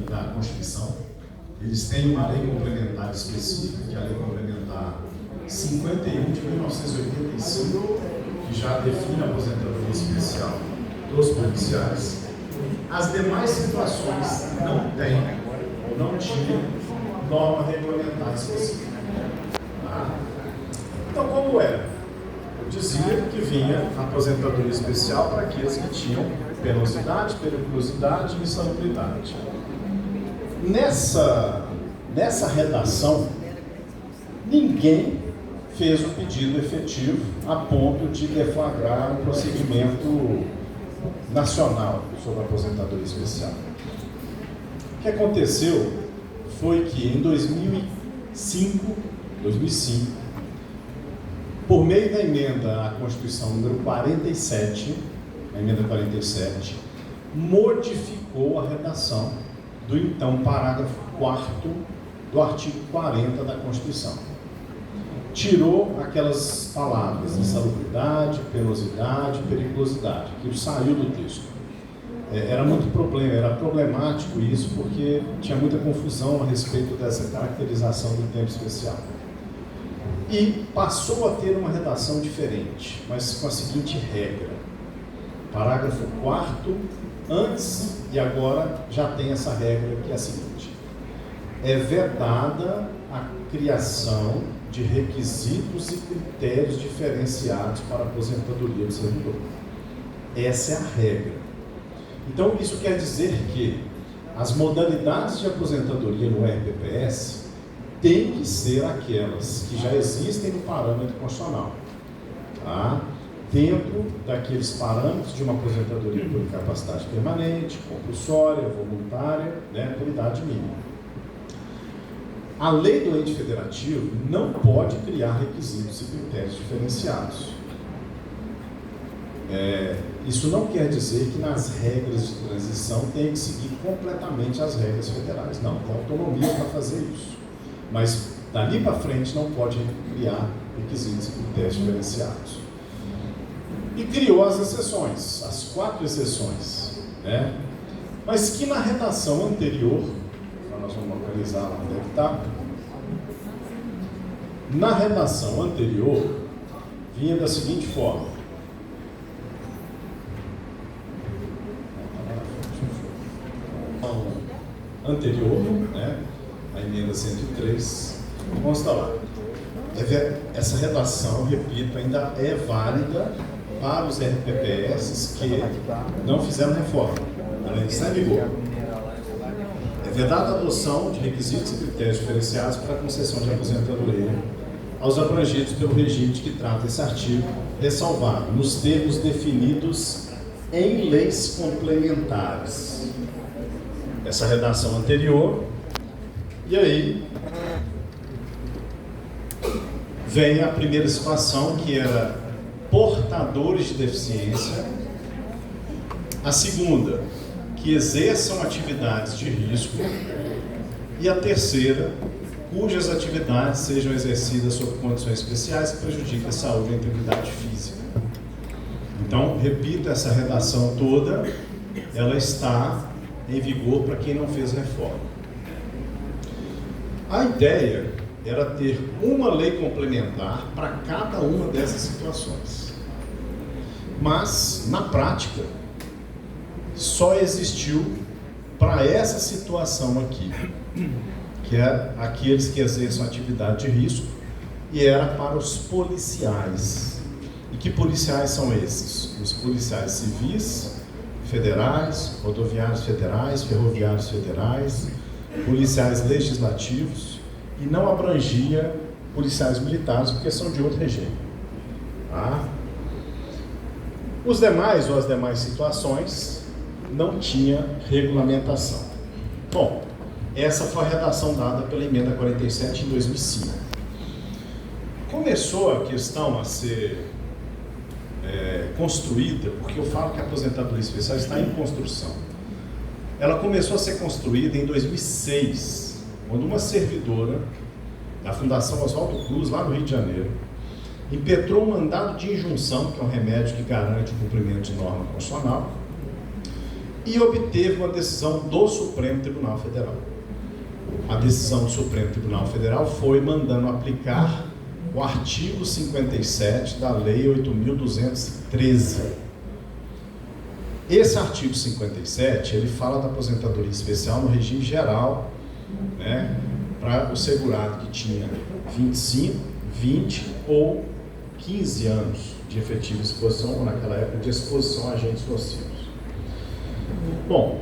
da Constituição. Eles têm uma lei complementar específica, que é a Lei Complementar 51 de 1985, que já define a aposentadoria especial dos policiais. As demais situações não tinham norma regulamentar específica. Tá? Então, como era? Eu dizia que vinha a aposentadoria especial para aqueles que tinham penosidade, periculosidade e insalubridade. Nessa redação, ninguém fez o pedido efetivo a ponto de deflagrar um procedimento nacional sobre a aposentadoria especial. O que aconteceu foi que em 2005, por meio da emenda à Constituição número 47, a emenda 47, modificou a redação do então parágrafo 4º do artigo 40 da Constituição. Tirou aquelas palavras insalubridade, penosidade, periculosidade, que saiu do texto. Era problemático isso, porque tinha muita confusão a respeito dessa caracterização do tempo especial. E passou a ter uma redação diferente, mas com a seguinte regra. Parágrafo 4º, antes e agora já tem essa regra, que é a seguinte: é vedada a criação de requisitos e critérios diferenciados para a aposentadoria do servidor. Essa é a regra. Então, isso quer dizer que as modalidades de aposentadoria no RPPS têm que ser aquelas que já existem no parâmetro constitucional, tá? Dentro daqueles parâmetros de uma aposentadoria por incapacidade permanente, compulsória, voluntária, por idade mínima. A lei do ente federativo não pode criar requisitos e critérios diferenciados. Isso não quer dizer que nas regras de transição tem que seguir completamente as regras federais. Não, tem autonomia para fazer isso. Mas dali para frente não pode criar requisitos e critérios diferenciados. E criou as exceções, as 4 exceções, mas que na redação anterior, nós vamos localizar lá onde é que está, na redação anterior vinha da seguinte forma: anterior, a emenda 103, consta lá. Essa redação, repito, ainda é válida para os RPPS que não fizeram reforma. Ela ainda está em vigor. É vedada a adoção de requisitos e critérios diferenciados para a concessão de aposentadoria aos abrangidos pelo regime de que trata esse artigo, ressalvado nos termos definidos em leis complementares. Essa redação anterior, e aí vem a primeira situação, que era portadores de deficiência. A segunda, que exerçam atividades de risco. E a terceira, cujas atividades sejam exercidas sob condições especiais que prejudiquem a saúde e a integridade física. Então, repito, essa redação toda, ela está em vigor para quem não fez reforma. A ideia era ter uma lei complementar para cada uma dessas situações. Mas, na prática, só existiu para essa situação aqui, que é aqueles que exerçam atividade de risco, e era para os policiais. E que policiais são esses? Os policiais civis, federais, rodoviários federais, ferroviários federais, policiais legislativos, e não abrangia policiais militares, porque são de outro regime. Tá? Os demais, ou as demais situações, não tinha regulamentação. Bom, essa foi a redação dada pela emenda 47 em 2005. Começou a questão a ser construída, porque eu falo que a aposentadoria especial está em construção. Ela começou a ser construída em 2006, quando uma servidora da Fundação Oswaldo Cruz, lá no Rio de Janeiro, impetrou um mandado de injunção, que é um remédio que garante o cumprimento de norma constitucional, e obteve uma decisão do Supremo Tribunal Federal. A decisão do Supremo Tribunal Federal foi mandando aplicar o artigo 57 da Lei 8.213. Esse artigo 57, ele fala da aposentadoria especial no regime geral, né, para o segurado que tinha 25, 20 ou 15 anos de efetiva exposição, ou naquela época de exposição a agentes nocivos. Bom,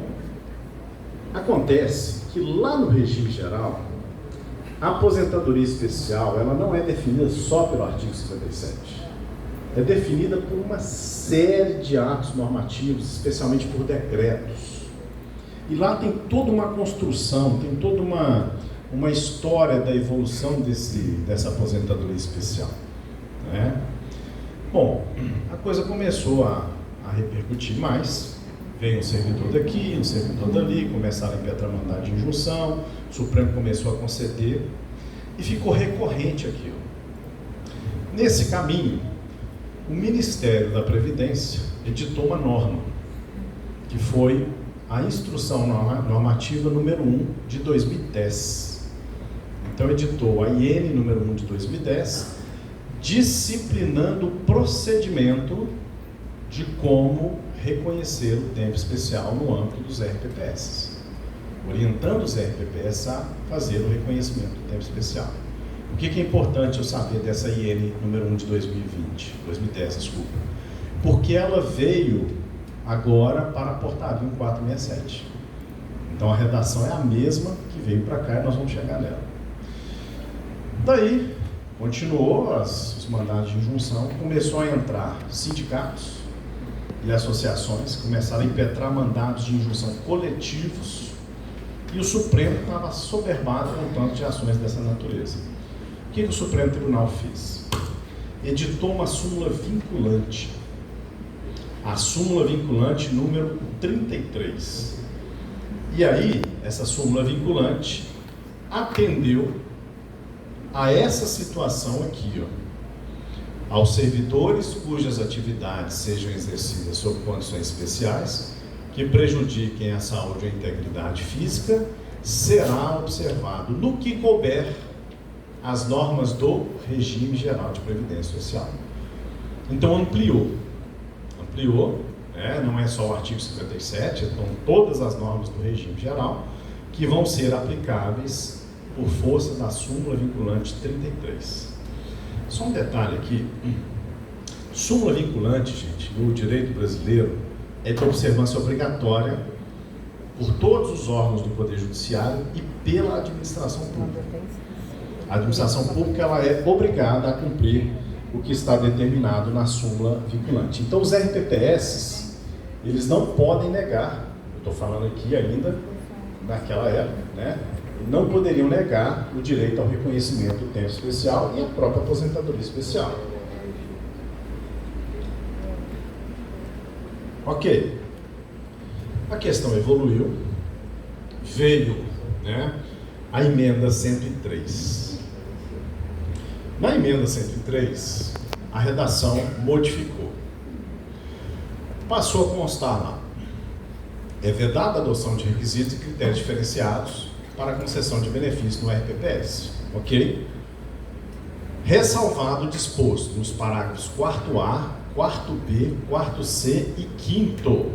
acontece que lá no regime geral, a aposentadoria especial, ela não é definida só pelo artigo 57. É definida por uma série de atos normativos, especialmente por decretos. E lá tem toda uma construção, tem toda uma história da evolução dessa aposentadoria especial, né? Bom, a coisa começou a repercutir mais. Veio um servidor daqui, um servidor dali, começaram a impetrar mandado de injunção, o Supremo começou a conceder e ficou recorrente aquilo. Nesse caminho, o Ministério da Previdência editou uma norma, que foi a Instrução Normativa número 1 de 2010. Então, editou a IN número 1 de 2010, disciplinando o procedimento de como reconhecer o tempo especial no âmbito dos RPPS, orientando os RPPS a fazer o reconhecimento do tempo especial. O que é importante eu saber dessa IN número 1 de 2010, desculpa? Porque ela veio agora para a portaria 1467. Então a redação é a mesma que veio para cá e nós vamos chegar nela. Daí, continuou os mandados de injunção, começou a entrar sindicatos e associações, começaram a impetrar mandados de injunção coletivos, e o Supremo estava soberbado com o tanto de ações dessa natureza. O que o Supremo Tribunal fez? Editou uma súmula vinculante, a súmula vinculante número 33. E aí, essa súmula vinculante atendeu a essa situação aqui, ó. Aos servidores cujas atividades sejam exercidas sob condições especiais que prejudiquem a saúde ou a integridade física, será observado, no que couber, as normas do Regime Geral de Previdência Social. Então ampliou, né? Não é só o artigo 57, então todas as normas do Regime Geral que vão ser aplicáveis por força da súmula vinculante 33. Só um detalhe aqui, súmula vinculante, gente, no direito brasileiro é de observância obrigatória por todos os órgãos do Poder Judiciário e pela administração pública. A administração pública ela é obrigada a cumprir o que está determinado na súmula vinculante. Então os RPPS, eles não podem negar, eu estou falando aqui ainda naquela época, né? Não poderiam negar o direito ao reconhecimento do tempo especial e a própria aposentadoria especial. Ok. A questão evoluiu, veio, né, a emenda 103. Na emenda 103, a redação modificou. Passou a constar lá: é vedada a adoção de requisitos e critérios diferenciados para a concessão de benefícios no RPPS, ok? Ressalvado o disposto nos parágrafos 4A, 4B, 4C e 5º.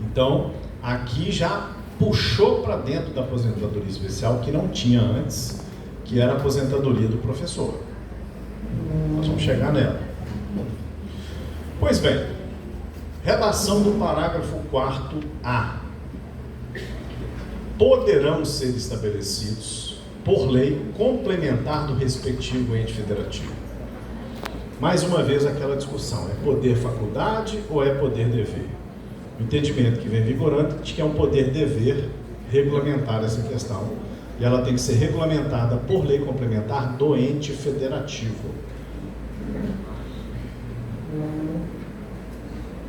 Então, aqui já puxou para dentro da aposentadoria especial que não tinha antes, que era a aposentadoria do professor. Nós vamos chegar nela. Pois bem, redação do parágrafo 4A. Poderão ser estabelecidos por lei complementar do respectivo ente federativo. Mais uma vez aquela discussão, é poder faculdade ou é poder dever? O entendimento que vem vigorando de que é um poder dever regulamentar essa questão, e ela tem que ser regulamentada por lei complementar do ente federativo.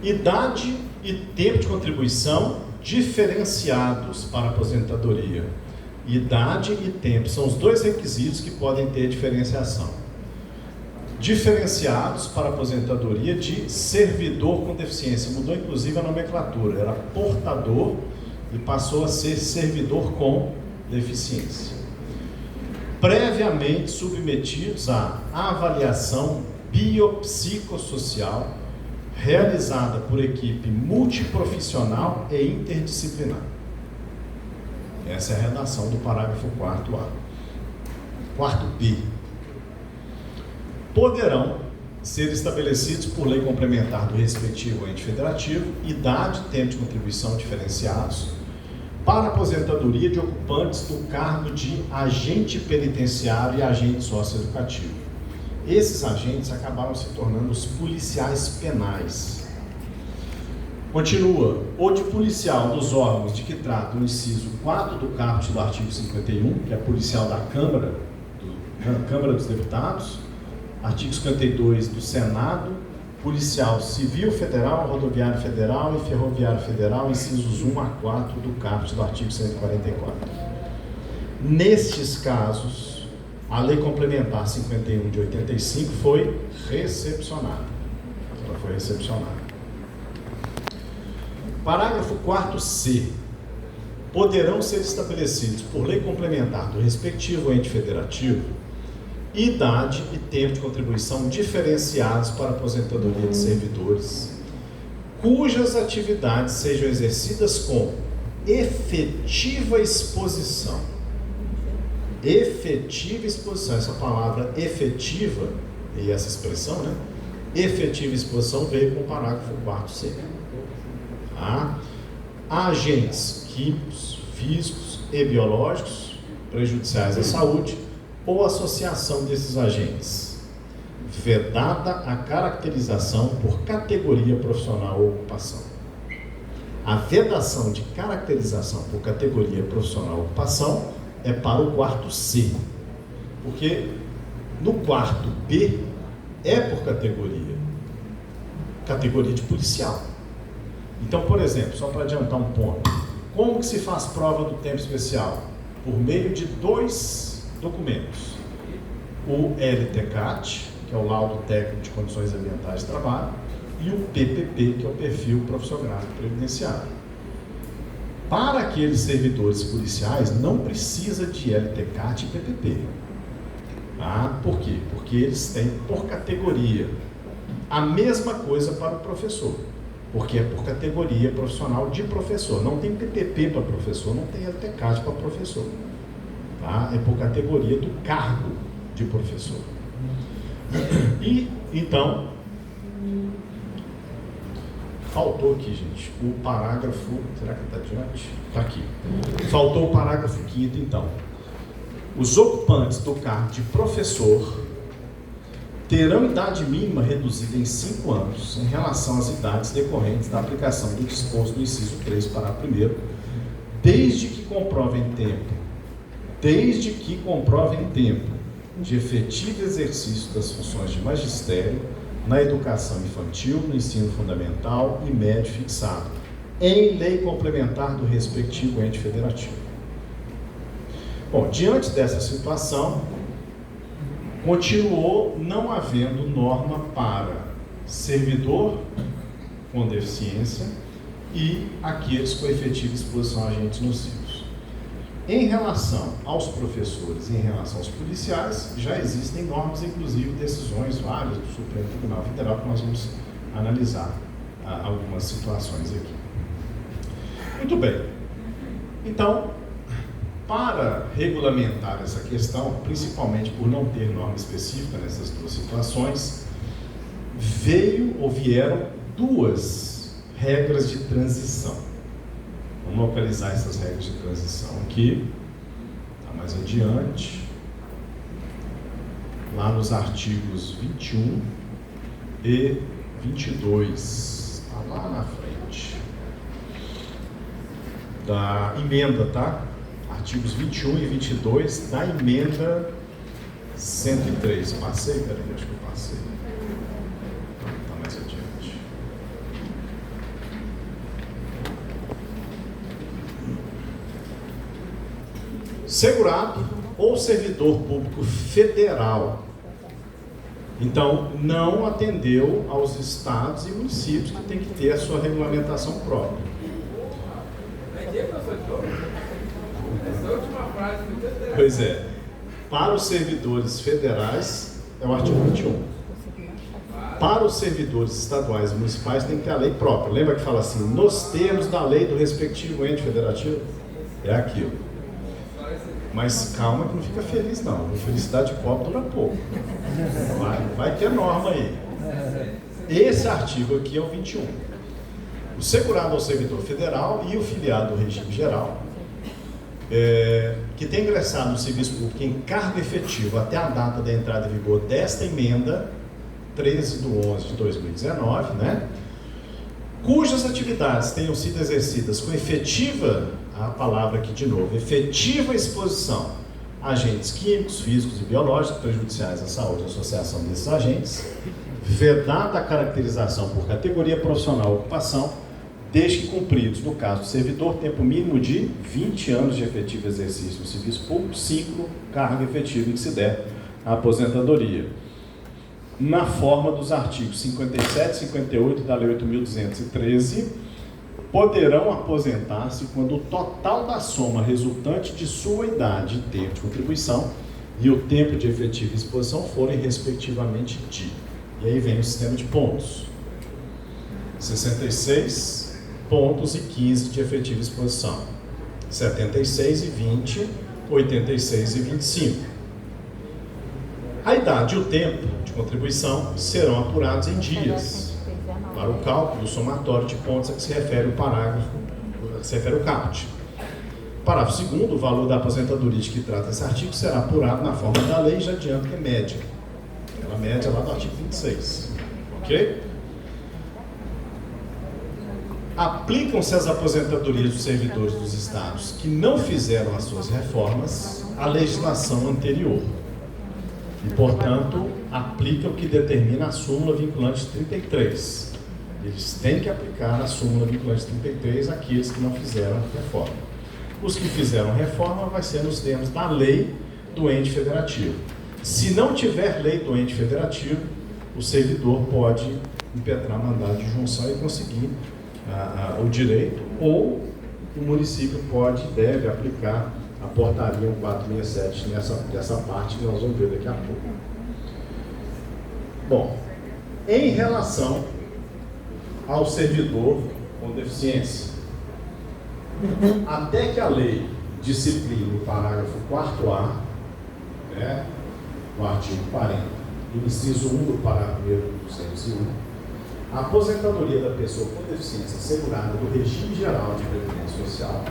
Idade e tempo de contribuição diferenciados para a aposentadoria. Idade e tempo são os dois requisitos que podem ter diferenciação. diferenciados para aposentadoria de servidor com deficiência. Mudou inclusive a nomenclatura, era portador e passou a ser servidor com deficiência. Previamente submetidos à avaliação biopsicossocial realizada por equipe multiprofissional e interdisciplinar. Essa é a redação do parágrafo 4A. 4B. Poderão ser estabelecidos por lei complementar do respectivo ente federativo idade e tempo de contribuição diferenciados para aposentadoria de ocupantes do cargo de agente penitenciário e agente socioeducativo. Esses agentes acabaram se tornando os policiais penais. Continua, ou de policial dos órgãos de que trata o inciso 4 do caput do artigo 51, que é policial da Câmara dos Deputados, artigo 52 do Senado, policial civil federal, rodoviário federal e ferroviário federal, incisos 1 a 4 do caput do artigo 144. Nestes casos, a Lei Complementar 51 de 85 foi recepcionada. Ela foi recepcionada. Parágrafo 4C. Poderão ser estabelecidos por lei complementar do respectivo ente federativo idade e tempo de contribuição diferenciados para aposentadoria de servidores, cujas atividades sejam exercidas com efetiva exposição. Efetiva exposição, essa palavra efetiva, e essa expressão, né? Efetiva exposição veio com o parágrafo 4C. Tá? Agentes químicos, físicos e biológicos prejudiciais à saúde ou associação desses agentes, vedada a caracterização por categoria profissional ou ocupação. A vedação de caracterização por categoria profissional ou ocupação é para o quarto C, porque no quarto B é por categoria de policial. Então, por exemplo, só para adiantar um ponto, como que se faz prova do tempo especial? Por meio de 2 documentos. O LTCAT, que é o Laudo Técnico de Condições Ambientais de Trabalho, e o PPP, que é o Perfil Profissionográfico Previdenciário. Para aqueles servidores policiais, não precisa de LTCAT e PPP. Tá? Por quê? Porque eles têm por categoria. A mesma coisa para o professor, porque é por categoria profissional de professor. Não tem PPP para professor, não tem LTCAT para professor. Tá? É por categoria do cargo de professor. E, então, faltou aqui, gente, o parágrafo... Será que está adiante? Está aqui. Faltou o parágrafo 5º, então. Os ocupantes do cargo de professor terão idade mínima reduzida em 5 anos em relação às idades decorrentes da aplicação do disposto do inciso 3, parágrafo 1º, desde que comprovem tempo de efetivo exercício das funções de magistério na educação infantil, no ensino fundamental e médio fixado, em lei complementar do respectivo ente federativo. Bom, diante dessa situação, continuou não havendo norma para servidor com deficiência e aqueles com efetiva exposição a agentes nocivos. Em relação aos professores e em relação aos policiais, já existem normas, inclusive decisões várias do Supremo Tribunal Federal, que nós vamos analisar algumas situações aqui. Muito bem. Então, para regulamentar essa questão, principalmente por não ter norma específica nessas 2 situações, vieram 2 regras de transição. Vamos localizar essas regras de transição aqui, tá mais adiante, lá nos artigos 21 e 22, tá lá na frente, da emenda, tá? Artigos 21 e 22 da emenda 103. Passei? Peraí, acho que eu passei. Tá mais adiante. Segurado ou servidor público federal Então, não atendeu aos estados e municípios que têm que ter a sua regulamentação própria. Essa última frase me deu. Pois é. Para os servidores federais, é o artigo 21. Para os servidores estaduais e municipais tem que ter a lei própria. Lembra que fala assim, nos termos da lei do respectivo ente federativo? É aquilo. Mas calma que não fica feliz não. A felicidade pobre dura pouco. Vai ter norma aí. Esse artigo aqui é o 21. O segurado ao servidor federal e o filiado ao regime geral, que tem ingressado no serviço público em cargo efetivo até a data da entrada em vigor desta emenda, 13/11/2019, né? Cujas atividades tenham sido exercidas com efetiva, a palavra aqui de novo, efetiva exposição a agentes químicos, físicos e biológicos prejudiciais à saúde e associação desses agentes, vedada a caracterização por categoria profissional ou ocupação, desde que cumpridos, no caso do servidor, tempo mínimo de 20 anos de efetivo exercício no serviço público, ciclo, cargo efetivo em que se der a aposentadoria. Na forma dos artigos 57 e 58 da Lei 8.213, poderão aposentar-se quando o total da soma resultante de sua idade e tempo de contribuição e o tempo de efetiva exposição forem, respectivamente, de. E aí vem o sistema de pontos. 66 pontos e 15 de efetiva exposição. 76 e 20, 86 e 25. A idade e o tempo de contribuição serão apurados em dias, para o cálculo do somatório de pontos a que se refere o parágrafo, a que se refere o caput. Parágrafo 2º, o valor da aposentadoria de que trata esse artigo será apurado na forma da lei, já adianto que é média. Ela média lá do artigo 26. Ok? Aplicam-se às aposentadorias dos servidores dos estados que não fizeram as suas reformas à legislação anterior. E, portanto, aplica o que determina a súmula vinculante 33. Eles têm que aplicar a súmula vinculante 33 àqueles que não fizeram reforma. Os que fizeram reforma vai ser nos termos da lei do ente federativo. Se não tiver lei do ente federativo, o servidor pode impetrar mandado de junção e conseguir o direito, ou o município pode e deve aplicar a portaria 1467 nessa parte que nós vamos ver daqui a pouco. Bom, em relação ao servidor com deficiência, até que a lei discipline o parágrafo 4A, né, do artigo 40, inciso 1 do parágrafo 1º do 201, a aposentadoria da pessoa com deficiência assegurada do regime geral de previdência social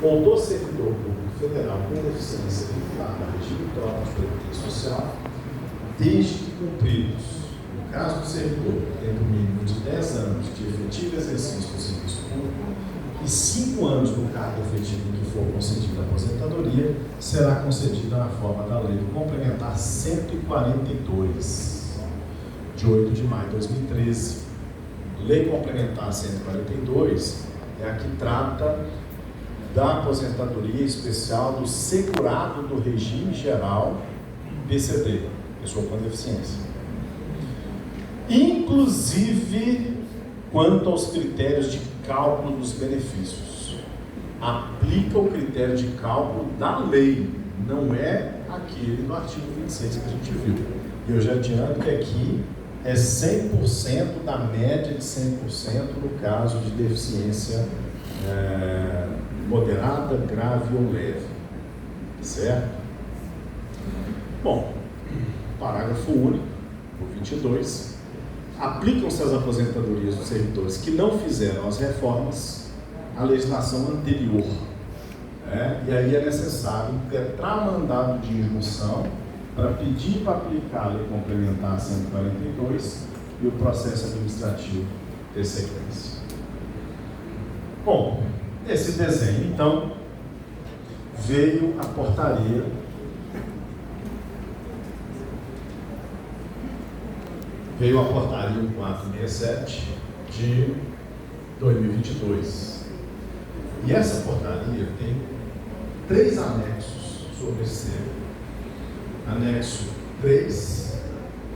ou do servidor público federal com deficiência vinculada ao regime próprio de previdência social, desde que cumpridos, no caso do servidor, tempo mínimo de 10 anos de efetivo exercício do serviço público e 5 anos no cargo efetivo em que for concedida a aposentadoria, será concedida na forma da Lei Complementar 142, de 8 de maio de 2013. Lei Complementar 142 é a que trata da aposentadoria especial do segurado do regime geral PCD, pessoa com deficiência. Inclusive, quanto aos critérios de cálculo dos benefícios. Aplica o critério de cálculo da lei, não é aquele do artigo 26 que a gente viu. E eu já adianto que aqui é 100% da média de 100% no caso de deficiência moderada, grave ou leve. Certo? Bom, parágrafo único, o 22. Aplicam-se às aposentadorias dos servidores que não fizeram as reformas à legislação anterior. E aí é necessário impetrar mandado de injunção para pedir para aplicar a Lei Complementar 142 e o processo administrativo ter sequência. Bom, esse desenho, então, veio a portaria veio a portaria 1467 de 2022. E essa portaria tem 3 anexos sobre esse tema. Anexo 3,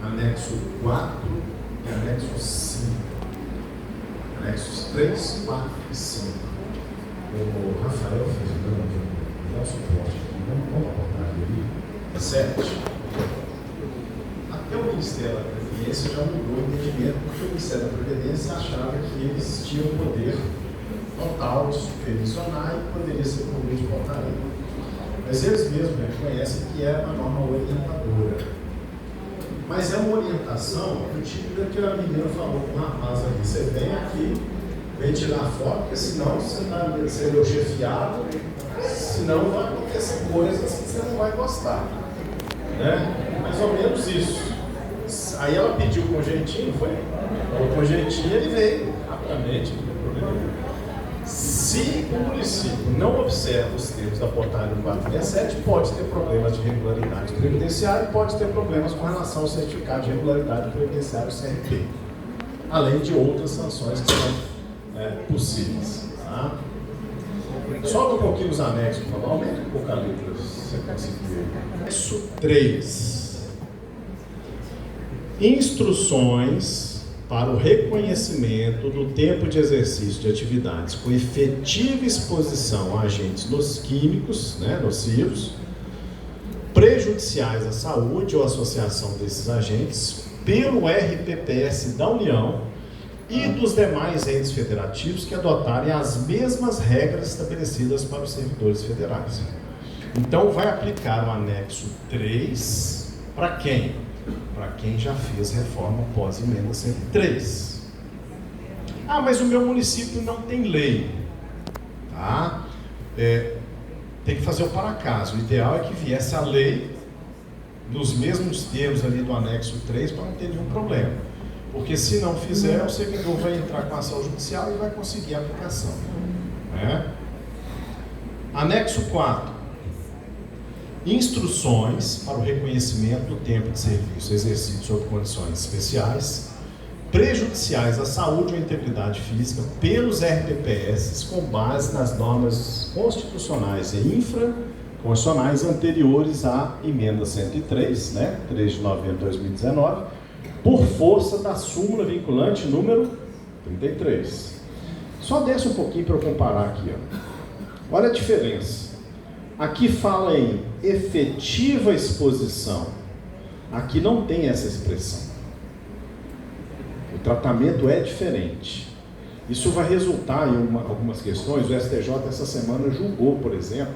anexo 4 e anexo 5. Anexos 3, 4 e 5. O Rafael Fernando dá o suporte aqui. Vamos apontar ali. 7. Até o Ministério da Previdência já mudou o entendimento, porque o Ministério da Previdência achava que eles tinham poder total de supervisionar e poderia ser por meio de portaria. Mas eles mesmos reconhecem que é uma norma orientadora. Mas é uma orientação do tipo daquele a menina falou com o rapaz ali: você vem aqui, vem tirar foto, porque senão você vai ser meu chefiado, senão vai acontecer coisas que você não vai gostar. Né? Mais ou menos isso. Aí ela pediu com jeitinho, foi? Falou com jeitinho, ele veio rapidamente, não tem problema nenhum. Se o município não observa os termos da portaria 467, pode ter problemas de regularidade previdenciária e pode ter problemas com relação ao certificado de regularidade previdenciária, CRP, além de outras sanções que são possíveis. Tá? Sobe um pouquinho os anexos, por favor. Aumenta um pouco a letra, se você conseguir. Anexo 3. Instruções para o reconhecimento do tempo de exercício de atividades com efetiva exposição a agentes químicos, nocivos, prejudiciais à saúde ou associação desses agentes, pelo RPPS da União e dos demais entes federativos que adotarem as mesmas regras estabelecidas para os servidores federais. Então, vai aplicar o anexo 3 para quem? Para quem já fez reforma pós-emenda 103. Ah, mas o meu município não tem lei. Tá? Tem que fazer o para-caso. O ideal é que viesse a lei nos mesmos termos ali do anexo 3 para não ter nenhum problema. Porque se não fizer, o servidor vai entrar com a ação judicial e vai conseguir a aplicação. Né? Anexo 4. Instruções para o reconhecimento do tempo de serviço exercido sob condições especiais, prejudiciais à saúde ou integridade física pelos RPPS com base nas normas constitucionais e infraconstitucionais anteriores à emenda 103, 3 de novembro de 2019, por força da súmula vinculante número 33. Só desce um pouquinho para eu comparar aqui. Olha a diferença. Aqui fala em efetiva exposição. Aqui não tem essa expressão. O tratamento é diferente. Isso vai resultar em algumas questões. O STJ essa semana julgou, por exemplo,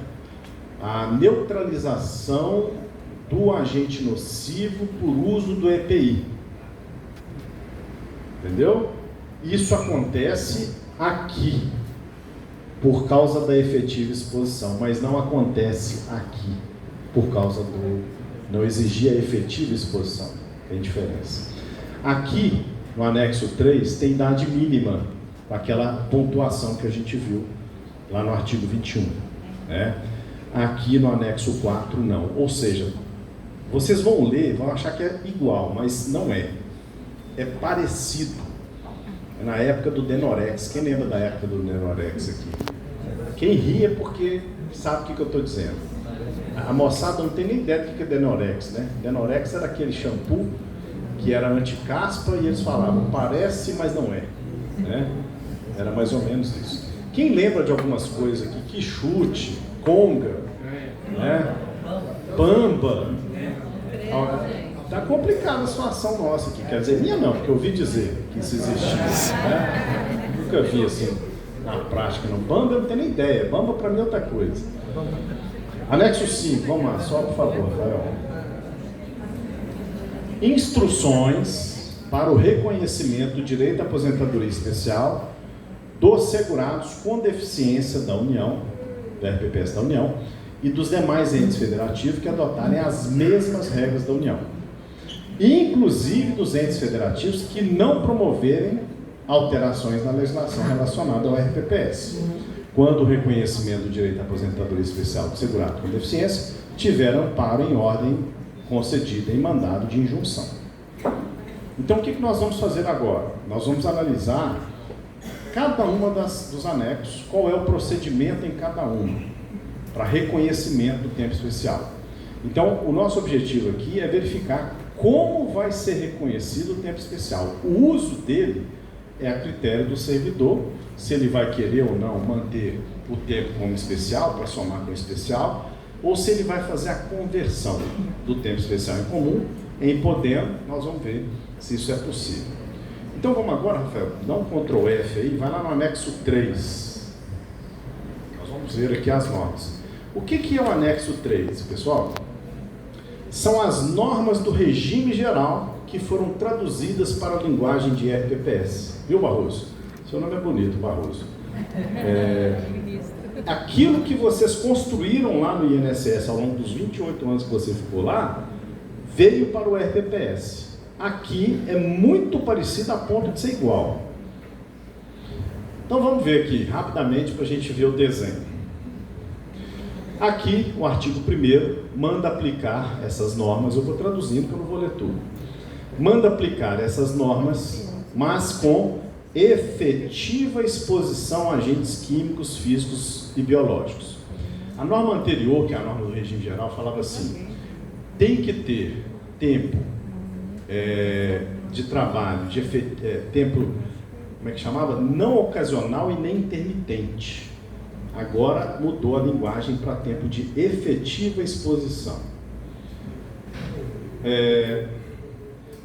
a neutralização do agente nocivo por uso do EPI. Entendeu? Isso acontece aqui, por causa da efetiva exposição, mas não acontece aqui, por causa não exigir a efetiva exposição. Tem diferença. Aqui, no anexo 3, tem idade mínima, aquela pontuação que a gente viu lá no artigo 21. Aqui no anexo 4, não. Ou seja, vocês vão ler, vão achar que é igual, mas não é. É parecido. É na época do Denorex. Quem lembra da época do Denorex aqui? Quem ri é porque sabe o que eu estou dizendo. A moçada não tem nem ideia do que é Denorex, Denorex era aquele shampoo que era anti-caspa e eles falavam, parece, mas não é. Era mais ou menos isso. Quem lembra de algumas coisas aqui? Quixute, conga, Bamba. Está complicada a situação nossa aqui. Quer dizer, minha não, porque eu ouvi dizer que isso existia. Nunca vi assim na prática. Não. Bamba eu não tenho nem ideia. Bamba para mim é outra coisa. Anexo 5, vamos lá, só por favor, Rafael. Instruções para o reconhecimento do direito à aposentadoria especial dos segurados com deficiência da União, da RPPS da União, e dos demais entes federativos que adotarem as mesmas regras da União, inclusive dos entes federativos que não promoverem alterações na legislação relacionada ao RPPS, quando o reconhecimento do direito à aposentadoria especial do segurado com deficiência tiver amparo em ordem concedida em mandado de injunção. Então, o que nós vamos fazer agora? Nós vamos analisar cada uma dos anexos, qual é o procedimento em cada uma, para reconhecimento do tempo especial. Então, o nosso objetivo aqui é verificar como vai ser reconhecido o tempo especial. O uso dele é a critério do servidor, se ele vai querer ou não manter o tempo como especial, para somar com o especial, ou se ele vai fazer a conversão do tempo especial em comum em podendo. Nós vamos ver se isso é possível. Então vamos agora, Rafael, dá um Ctrl F aí, vai lá no anexo 3. Nós vamos ver aqui as normas. O que é o anexo 3, pessoal? São as normas do regime geral que foram traduzidas para a linguagem de RPPS. Viu, Barroso? Seu nome é bonito, Barroso. Aquilo que vocês construíram lá no INSS ao longo dos 28 anos que você ficou lá, veio para o RPPS. Aqui é muito parecido a ponto de ser igual. Então vamos ver aqui, rapidamente, para a gente ver o desenho. Aqui, o artigo 1º manda aplicar essas normas, eu vou traduzindo porque eu não vou ler tudo. Manda aplicar essas normas, mas com efetiva exposição a agentes químicos, físicos e biológicos. A norma anterior, que é a norma do regime geral, falava assim: tem que ter tempo de trabalho, tempo, como é que chamava? Não ocasional e nem intermitente. Agora mudou a linguagem para tempo de efetiva exposição.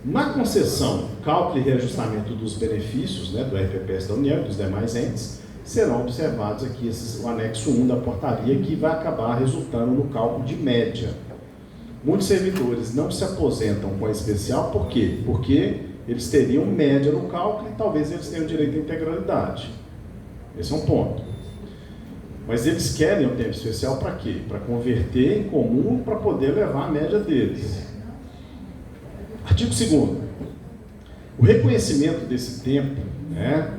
Na concessão, cálculo e reajustamento dos benefícios, né, do RPPS da União e dos demais entes, serão observados aqui o anexo 1 da portaria, que vai acabar resultando no cálculo de média. Muitos servidores não se aposentam com a especial, por quê? Porque eles teriam média no cálculo e talvez eles tenham direito à integralidade. Esse é um ponto. Mas eles querem o tempo especial para quê? Para converter em comum, para poder levar a média deles. Artigo 2º. O reconhecimento desse tempo, né,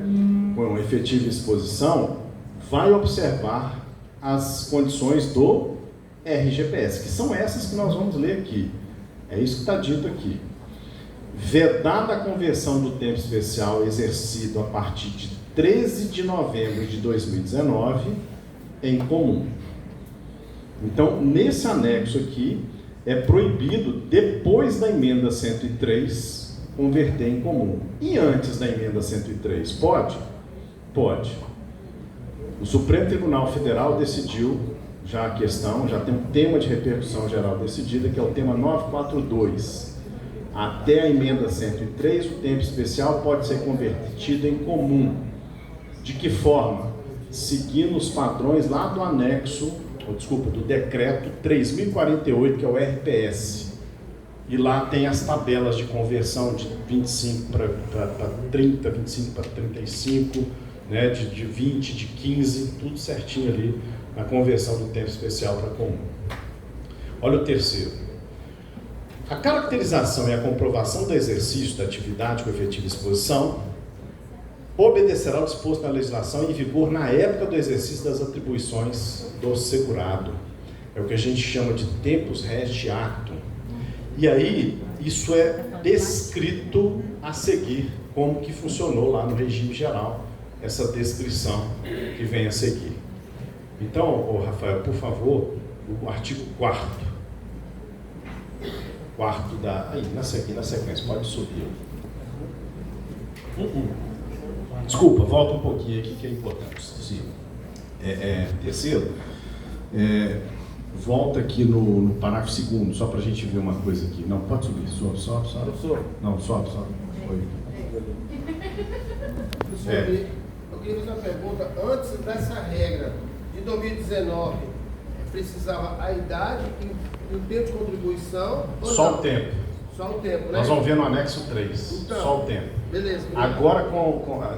com efetiva exposição, vai observar as condições do RGPS, que são essas que nós vamos ler aqui. É isso que está dito aqui. Vedada a conversão do tempo especial exercido a partir de 13 de novembro de 2019 em comum. Então, nesse anexo aqui, é proibido, depois da emenda 103, converter em comum. E antes da emenda 103, pode? Pode. O Supremo Tribunal Federal decidiu já a questão, já tem um tema de repercussão geral decidida, que é o tema 942. Até a emenda 103, o tempo especial pode ser convertido em comum. De que forma? Seguindo os padrões lá do anexo, do decreto 3048, que é o RPS. E lá tem as tabelas de conversão de 25 para 30, 25 para 35, né, de 20, de 15, tudo certinho ali, na conversão do tempo especial para comum. Olha o terceiro. A caracterização e a comprovação do exercício da atividade com efetiva exposição obedecerá ao disposto na legislação em vigor na época do exercício das atribuições do segurado. É o que a gente chama de tempus regit actum. E aí, isso é descrito a seguir, como que funcionou lá no regime geral, essa descrição que vem a seguir. Então, Rafael, por favor, o artigo 4º da... Aí, na sequência, pode subir. Desculpa, volta um pouquinho aqui que é importante. Sim. Terceiro, volta aqui no parágrafo 2º, só para a gente ver uma coisa aqui. Não, pode subir, sobe. Não, sobe. Foi. Eu queria fazer uma pergunta. Antes dessa regra de 2019, precisava a idade e o tempo de contribuição? Só o tempo. Só o tempo, né? Nós vamos ver no anexo 3, então, só o tempo. Beleza. Agora,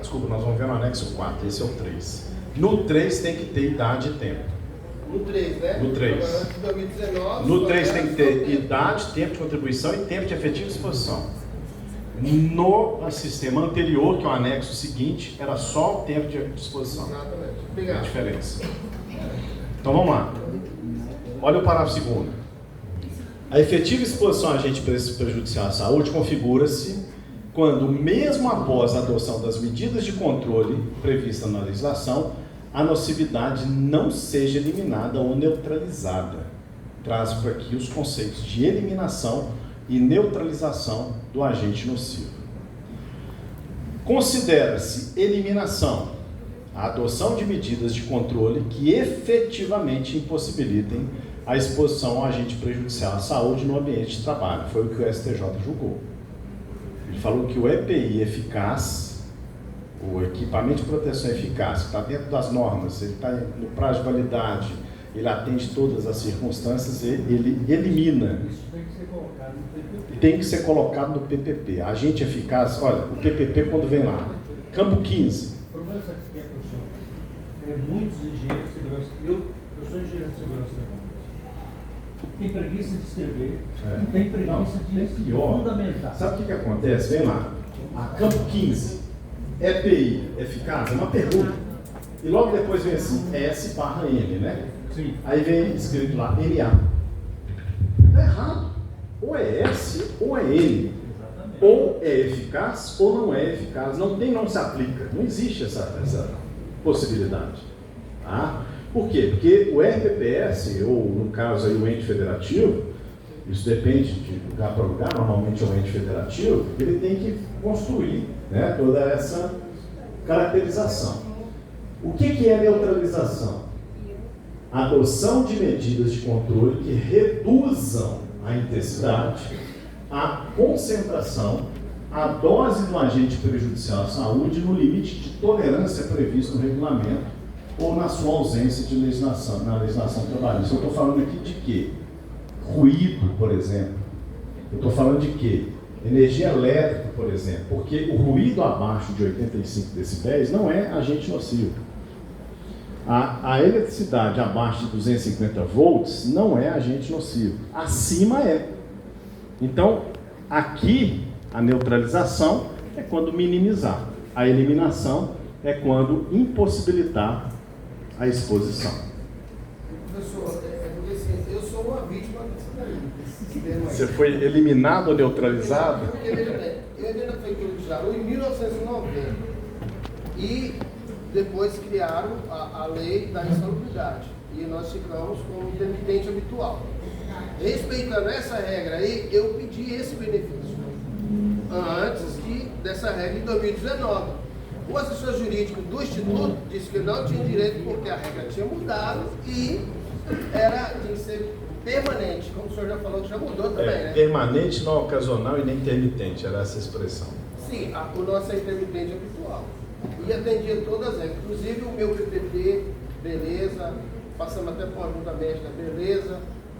desculpa, nós vamos ver no anexo 4, esse é o 3. No 3 tem que ter idade e tempo. No 3, né? No 3. Agora, antes de 2019... No 3 tem que ter idade, tempo de contribuição e tempo de efetiva exposição. No sistema anterior, que é o anexo seguinte, era só o tempo de exposição. Exatamente. É Obrigado. a diferença. Então vamos lá. Olha o parágrafo 2º. A efetiva exposição a agente prejudicial à saúde configura-se quando, mesmo após a adoção das medidas de controle previstas na legislação, a nocividade não seja eliminada ou neutralizada. Traz para aqui os conceitos de eliminação e neutralização do agente nocivo. Considera-se eliminação a adoção de medidas de controle que efetivamente impossibilitem a exposição ao agente prejudicial à saúde no ambiente de trabalho. Foi o que o STJ julgou. Ele falou que o EPI eficaz, o equipamento de proteção eficaz, que está dentro das normas, ele está no prazo de validade, ele atende todas as circunstâncias, ele elimina. Isso tem que ser colocado no PPP. Tem que ser colocado no PPP. Agente eficaz, olha, o PPP quando vem lá, campo 15. O problema sabe o que é, professor? Muitos engenheiros de segurança, eu sou engenheiro de segurança da tem preguiça de escrever, não tem preguiça de fundamentar. Sabe o que acontece? Vem lá, a campo 15, EPI, eficaz, é uma pergunta. E logo depois vem assim, S/N, né? Sim. Aí vem escrito lá, NA. Está errado. Ou é S ou é N. Exatamente. Ou é eficaz ou não é eficaz. Não se aplica. Não existe essa possibilidade. Tá? Por quê? Porque o RPPS, ou no caso aí o ente federativo, isso depende de lugar para lugar, normalmente é um ente federativo, ele tem que construir, né, toda essa caracterização. O que é neutralização? Adoção de medidas de controle que reduzam a intensidade, a concentração, a dose do agente prejudicial à saúde no limite de tolerância previsto no regulamento ou na sua ausência de legislação, na legislação trabalhista. Eu estou falando aqui de quê? Ruído, por exemplo. Eu estou falando de quê? Energia elétrica, por exemplo. Porque o ruído abaixo de 85 decibéis não é agente nocivo. A eletricidade abaixo de 250 volts não é agente nocivo. Acima é. Então, aqui, a neutralização é quando minimizar. A eliminação é quando impossibilitar a exposição. Professor, é porque assim, eu sou uma vítima disso daí. Você foi eliminado ou neutralizado? Porque, veja bem, eu entrei na Prefeitura de Jaru em 1990 e depois criaram a lei da insalubridade e nós ficamos como intermitente habitual. Respeitando essa regra aí, eu pedi esse benefício antes dessa regra em 2019. O assessor jurídico do Instituto disse que não tinha direito porque a regra tinha mudado e tinha que ser permanente, como o senhor já falou que já mudou também, né? Permanente, não ocasional e nem intermitente, era essa expressão. Sim, o nosso é intermitente habitual. E atendia todas elas, inclusive o meu PPP, beleza, passamos até por uma junta médica, beleza,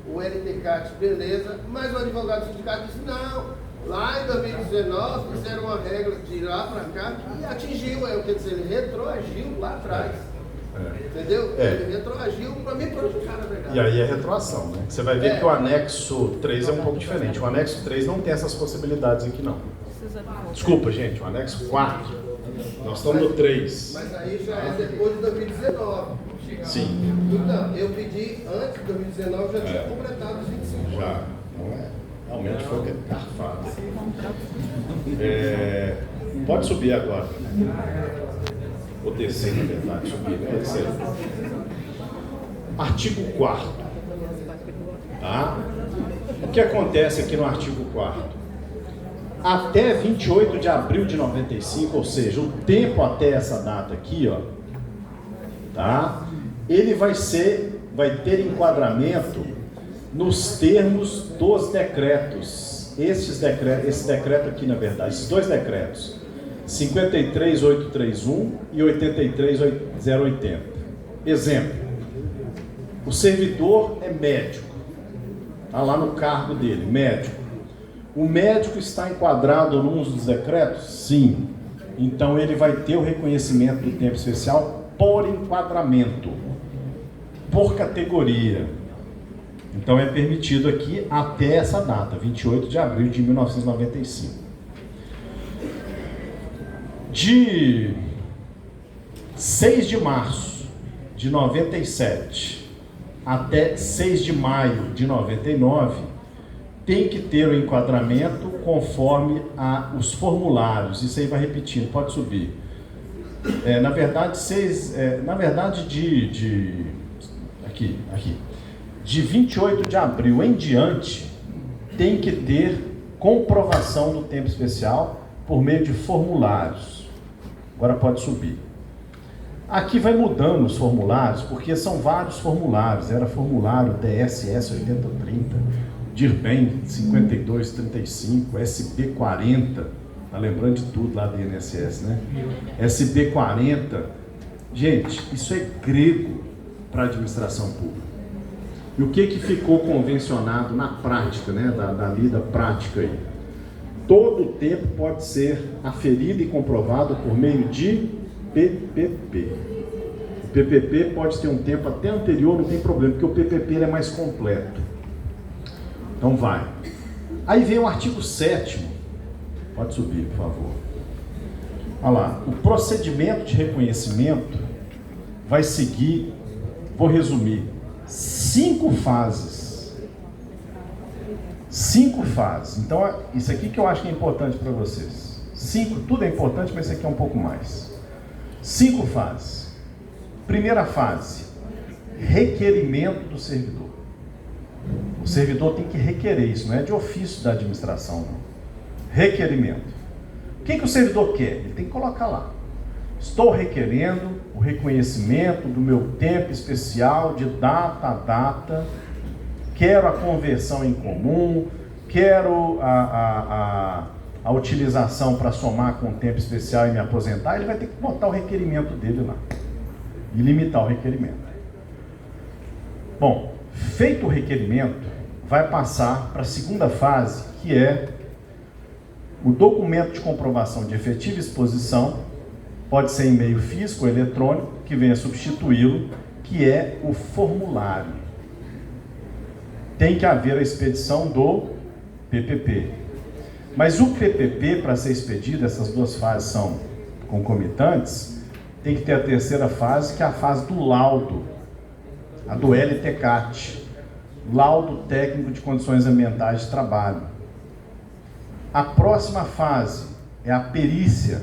o LTCAT, beleza, mas o advogado do sindicato disse, não, lá em 2019 fizeram uma regra de lá para cá e atingiu, quer dizer, ele retroagiu lá atrás. Entendeu? Ele retroagiu para me prejudicar, na verdade. E aí é retroação, né? Você vai ver que o anexo 3 é um pouco diferente. O anexo 3 não tem essas possibilidades aqui, não. Desculpa, gente, o anexo 4. Nós estamos no 3. Mas aí já é depois de 2019. Sim. Então, eu pedi antes de 2019, já tinha completado os 25 Já, não é? Realmente foi garfado. Pode subir agora. Ou descer, na verdade, subir, né? Excelente. Artigo 4º. Tá? O que acontece aqui no artigo 4º? Até 28 de abril de 95, ou seja, o tempo até essa data aqui, ó, tá? Ele vai ter enquadramento nos termos dos decretos. Esse decreto aqui, na verdade, esses dois decretos, 53.831 e 83.080. Exemplo, o servidor é médico, está lá no cargo dele, médico. O médico está enquadrado num dos decretos? Sim. Então ele vai ter o reconhecimento do tempo especial por enquadramento, por categoria. Então é permitido aqui até essa data, 28 de abril de 1995. De 6 de março de 97 até 6 de maio de 99, tem que ter o enquadramento conforme os formulários. Isso aí vai repetindo, pode subir. Na verdade, de 28 de abril em diante, tem que ter comprovação do tempo especial por meio de formulários. Agora pode subir. Aqui vai mudando os formulários, porque são vários formulários. Era formulário DSS 8030, DIRBEM 5235, SB40, tá lembrando de tudo lá do INSS, né? SB40. Gente, isso é grego para a administração pública. E o que ficou convencionado na prática, né? Da lida prática aí? Todo o tempo pode ser aferido e comprovado por meio de PPP. O PPP pode ter um tempo até anterior, não tem problema, porque o PPP é mais completo. Então vai. Aí vem o artigo 7º. Pode subir, por favor. Olha lá. O procedimento de reconhecimento vai seguir, vou resumir, 5 fases. 5 fases. Então, isso aqui que eu acho que é importante para vocês. 5, tudo é importante, mas isso aqui é um pouco mais. 5 fases. Primeira fase, requerimento do servidor. O servidor tem que requerer isso, não é de ofício da administração, não. Requerimento. O que o servidor quer? Ele tem que colocar lá. Estou requerendo o reconhecimento do meu tempo especial de data a data, quero a conversão em comum, quero a utilização para somar com o tempo especial e me aposentar. Ele vai ter que botar o requerimento dele lá e limitar o requerimento. Bom, feito o requerimento, vai passar para a segunda fase, que é o documento de comprovação de efetiva exposição, pode ser em meio físico ou eletrônico, que venha substituí-lo, que é o formulário. Tem que haver a expedição do PPP. Mas o PPP, para ser expedido, essas duas fases são concomitantes, tem que ter a terceira fase, que é a fase do laudo, a do LTCAT, Laudo Técnico de Condições Ambientais de Trabalho. A próxima fase é a perícia.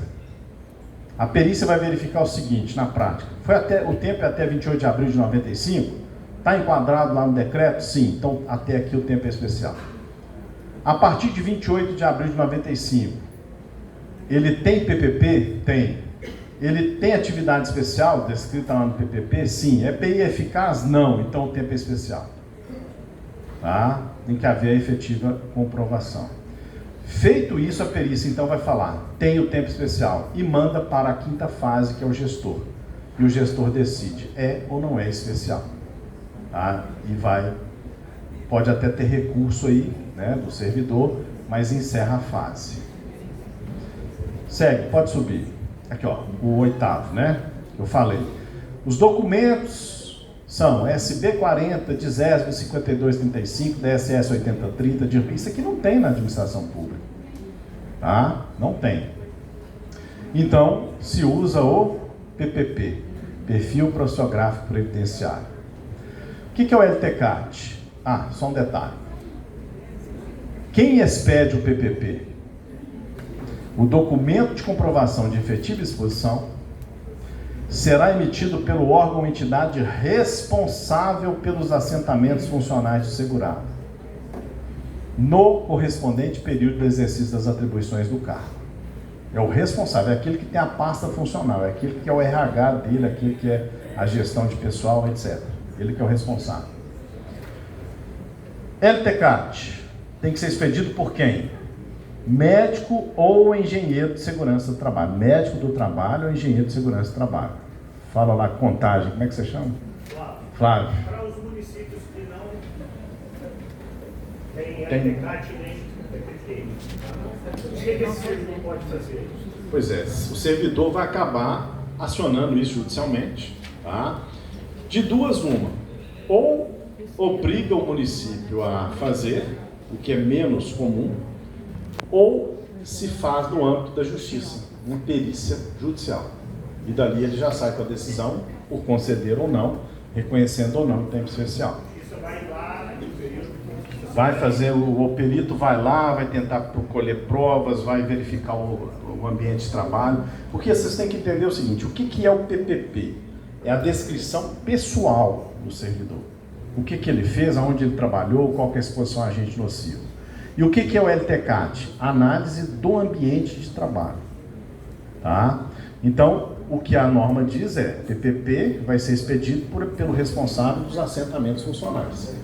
A perícia vai verificar o seguinte, na prática. O tempo é até 28 de abril de 95? Está enquadrado lá no decreto? Sim, então até aqui o tempo é especial. A partir de 28 de abril de 95, ele tem PPP? Tem. Ele tem atividade especial descrita lá no PPP? Sim. EPI eficaz? Não. Então o tempo é especial. Tá? Tem que haver a efetiva comprovação. Feito isso, a perícia então vai falar, tem o tempo especial, e manda para a quinta fase, que é o gestor. E o gestor decide, é ou não é especial. Tá? E pode até ter recurso aí, né, do servidor, mas encerra a fase. Segue, pode subir. Aqui, ó, o 8º, né? Eu falei. Os documentos são SB40, DISESB 5235, DSS 8030, isso aqui não tem na administração pública. Tá? Não tem. Então, se usa o PPP, Perfil Profissiográfico Previdenciário. O que é o LTCAT? Só um detalhe. Quem expede o PPP? O documento de comprovação de efetiva exposição será emitido pelo órgão ou entidade responsável pelos assentamentos funcionais do segurado, no correspondente período do exercício das atribuições do cargo. É o responsável, é aquele que tem a pasta funcional, é aquele que é o RH dele, aquele que é a gestão de pessoal, etc. Ele que é o responsável. LTCAT tem que ser expedido por quem? Médico ou engenheiro de segurança do trabalho. Médico do trabalho ou engenheiro de segurança do trabalho. Fala lá, contagem, como é que você chama? Flávio. Para os municípios que não têm LTCAT nem PPP, o que esse servidor pode fazer? Pois é, o servidor vai acabar acionando isso judicialmente, tá? De duas uma, ou obriga o município a fazer, o que é menos comum, ou se faz no âmbito da justiça, uma perícia judicial. E dali ele já sai com a decisão, por conceder ou não, reconhecendo ou não o tempo especial. Isso vai lá no período. Vai fazer, o perito vai lá, vai tentar colher provas, vai verificar o ambiente de trabalho. Porque vocês têm que entender o seguinte, o que é o PPP? É a descrição pessoal do servidor. O que ele fez, aonde ele trabalhou, qual que é a exposição a agente nocivo. E o que é o LTCAT? Análise do ambiente de trabalho. Tá? Então, o que a norma diz é, PPP vai ser expedido pelo responsável dos assentamentos funcionais.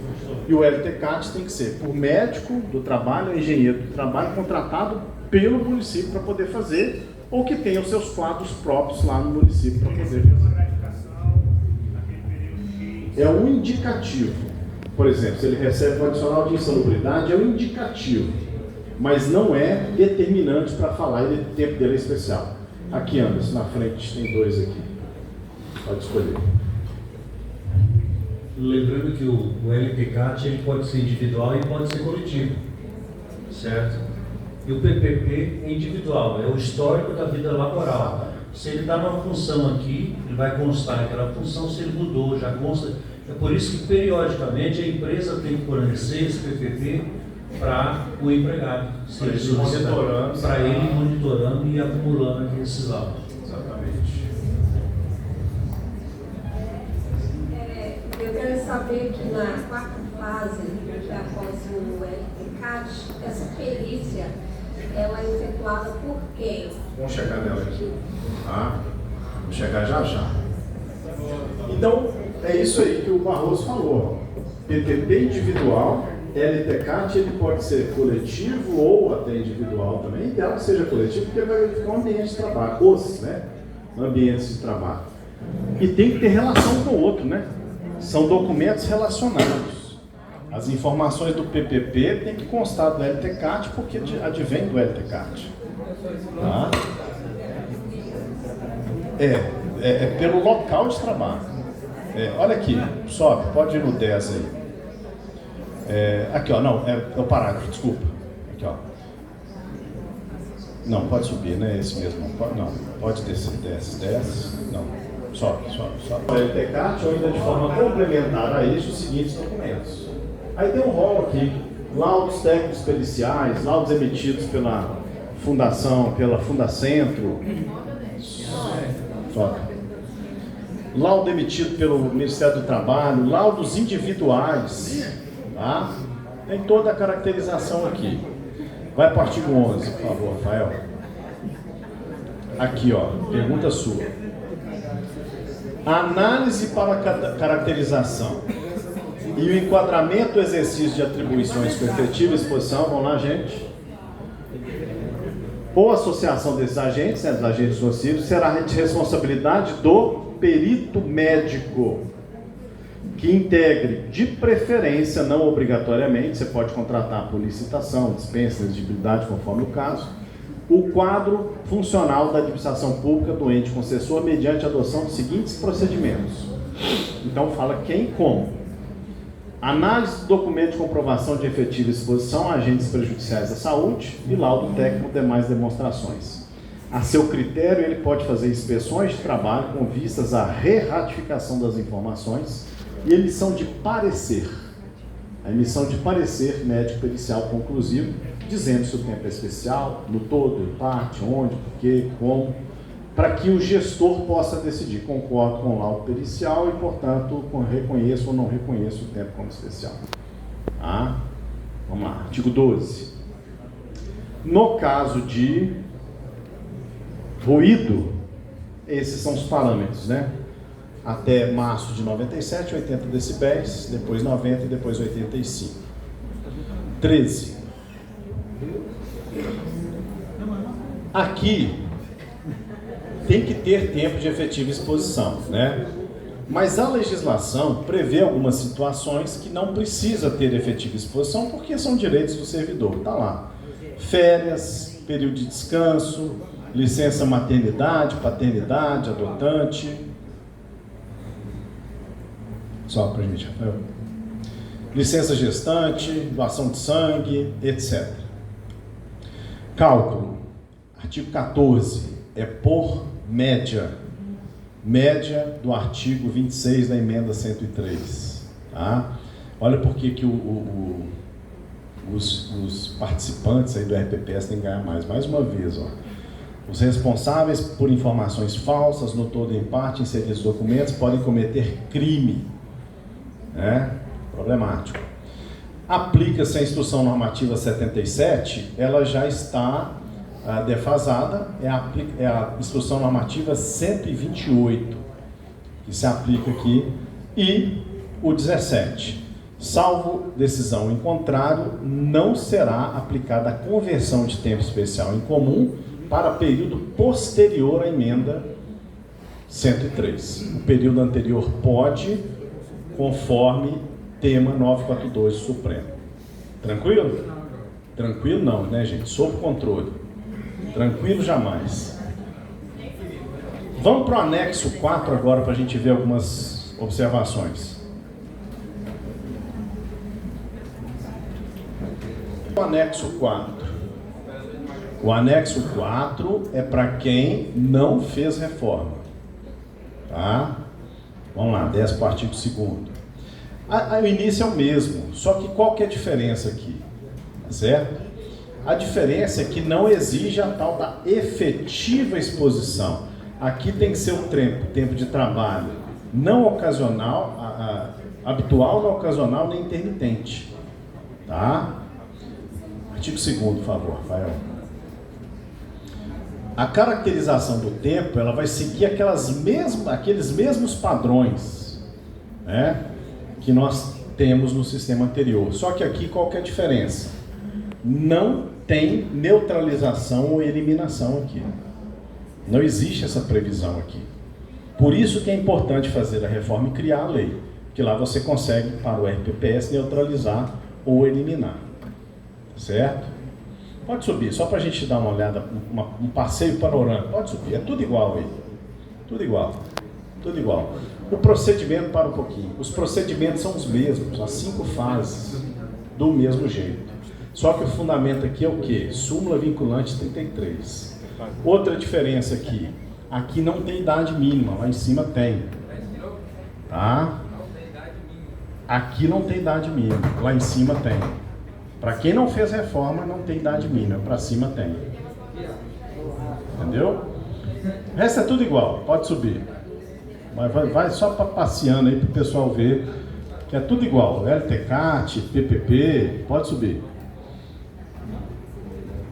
E o LTCAT tem que ser por médico do trabalho, engenheiro do trabalho, contratado pelo município para poder fazer, ou que tenha os seus quadros próprios lá no município para poder fazer. É um indicativo. Por exemplo, se ele recebe um adicional de insalubridade, é um indicativo, mas não é determinante para falar, e o tempo dele é especial. Aqui, Anderson, na frente, tem dois aqui. Pode escolher. Lembrando que o LTCAT ele pode ser individual e pode ser coletivo, certo? E o PPP é individual, é o histórico da vida laboral. Se ele está numa função aqui, ele vai constar aquela função, se ele mudou, já consta. É por isso que, periodicamente, a empresa tem que fornecer esse PPP para o empregado, se ele solicitar, para ele ir monitorando e acumulando aqui esses laudos. Exatamente. Eu quero saber que na quarta fase, que é após o LTCAT, essa perícia, ela é efetuada por quem? Vamos chegar nela aqui. Tá? Vamos chegar já já. Então, é isso aí que o Barroso falou. PPP individual, LTCAT, ele pode ser coletivo ou até individual também. Ideal que seja coletivo, porque vai verificar um ambiente de trabalho, ambientes de trabalho. E tem que ter relação com o outro, né? São documentos relacionados. As informações do PPP têm que constar do LTCAT, porque advém do LTCAT. Tá? É pelo local de trabalho. Olha aqui, sobe, pode ir no 10 aí. Aqui, ó, não, é o parágrafo, desculpa. Aqui, ó. Não, pode subir, né? Esse mesmo. Não, pode descer, desce. Não, sobe. O LTCAT, ou ainda de forma complementar a isso, os seguintes documentos. Aí tem um rol aqui, laudos técnicos periciais, laudos emitidos pela Fundação, pela Fundacentro. Sobe. Laudo emitido pelo Ministério do Trabalho, laudos individuais, tá? Tem toda a caracterização aqui. Vai para o artigo 11, por favor, Rafael. Aqui, ó, pergunta sua. Análise para caracterização e o enquadramento do exercício de atribuições com efetiva exposição, vamos lá, gente. Ou associação desses agentes, dos agentes nocivos, será de responsabilidade do perito médico, que integre, de preferência, não obrigatoriamente, você pode contratar por licitação, dispensa, exigibilidade, conforme o caso, o quadro funcional da administração pública do ente concessor mediante a adoção dos seguintes procedimentos. Então fala quem e como. Análise do documento de comprovação de efetiva exposição a agentes prejudiciais da saúde e laudo técnico demais demonstrações. A seu critério, ele pode fazer inspeções de trabalho com vistas à re-ratificação das informações e emissão de parecer. A emissão de parecer médico-pericial conclusivo, dizendo se o tempo é especial, no todo, em parte, onde, por quê, como, para que o gestor possa decidir, concordo com o laudo pericial e, portanto, reconheço ou não reconheço o tempo como especial. Tá? Vamos lá, artigo 12. No caso de ruído, esses são os parâmetros, né? Até março de 97, 80 decibéis, depois 90 e depois 85. 13. Aqui tem que ter tempo de efetiva exposição, né? Mas a legislação prevê algumas situações que não precisa ter efetiva exposição porque são direitos do servidor. Está lá. Férias, período de descanso, licença maternidade, paternidade, adotante. Só para a gente, Rafael. Licença gestante, doação de sangue, etc. Cálculo. Artigo 14. É por média. Média do artigo 26 da emenda 103. Tá? Olha por que os participantes aí do RPPS têm que ganhar mais. Mais uma vez, ó. Os responsáveis por informações falsas, no todo ou em parte, inseridos documentos, podem cometer crime. Problemático. Aplica-se a Instrução Normativa 77, ela já está defasada, é a Instrução Normativa 128, que se aplica aqui, e o 17. Salvo decisão em contrário, não será aplicada a conversão de tempo especial em comum para período posterior à emenda 103. O período anterior pode, conforme tema 942 do Supremo. Tranquilo? Tranquilo não, né, gente? Sob controle. Tranquilo jamais. Vamos para o anexo 4 agora para a gente ver algumas observações. O anexo 4. O anexo 4 é para quem não fez reforma. Tá? Vamos lá, 10 para o artigo 2º. O início é o mesmo, só que qual que é a diferença aqui? Certo? A diferença é que não exige a tal da efetiva exposição. Aqui tem que ser um tempo de trabalho não ocasional, habitual, não ocasional, nem intermitente. Tá? Artigo 2º, por favor, Rafael. A caracterização do tempo, ela vai seguir aqueles mesmos padrões, né, que nós temos no sistema anterior. Só que aqui qual que é a diferença? Não tem neutralização ou eliminação aqui. Não existe essa previsão aqui. Por isso que é importante fazer a reforma e criar a lei, que lá você consegue, para o RPPS, neutralizar ou eliminar. Certo? Pode subir, só para a gente dar uma olhada, um passeio panorâmico. Pode subir, é tudo igual aí. Tudo igual. Tudo igual. O procedimento, para um pouquinho. Os procedimentos são os mesmos, as 5 fases, do mesmo jeito. Só que o fundamento aqui é o quê? Súmula vinculante 33. Outra diferença aqui. Aqui não tem idade mínima, lá em cima tem. Tá? Aqui não tem idade mínima, lá em cima tem. Para quem não fez reforma, não tem idade mínima, para cima tem. Entendeu? O resto é tudo igual, pode subir. Mas vai só passeando aí para o pessoal ver que é tudo igual. LTCAT, PPP, pode subir.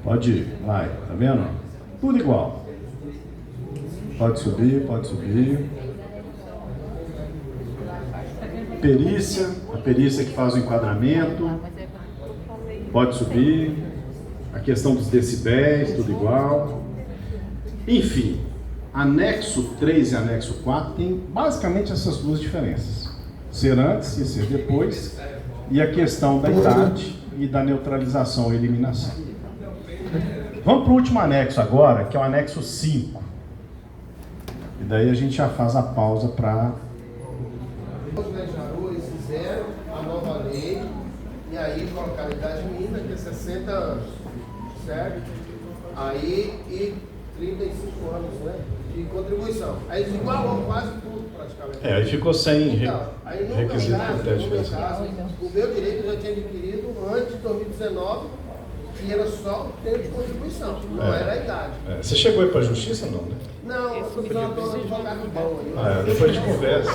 Pode ir, vai, tá vendo? Tudo igual. Pode subir, pode subir. Perícia, a perícia que faz o enquadramento. Pode subir. A questão dos decibéis, tudo igual. Enfim, anexo 3 e anexo 4 tem basicamente essas duas diferenças. Ser antes e ser depois. E a questão da idade e da neutralização e eliminação. Vamos para o último anexo agora, que é o anexo 5. E daí a gente já faz a pausa para... Os legisladores eles fizeram a nova lei e aí colocaram a idade mínima, que é 60 anos, certo? Aí, e 35 anos, né, de contribuição. Aí eles igualou quase tudo, praticamente. aí ficou sem então, aí no requisito meu caso, o meu direito eu já tinha adquirido antes de 2019, e era só o tempo de contribuição, não era a idade. Você chegou aí para a justiça, não, né? Não, eu sou advogado bom aí. Depois de conversa.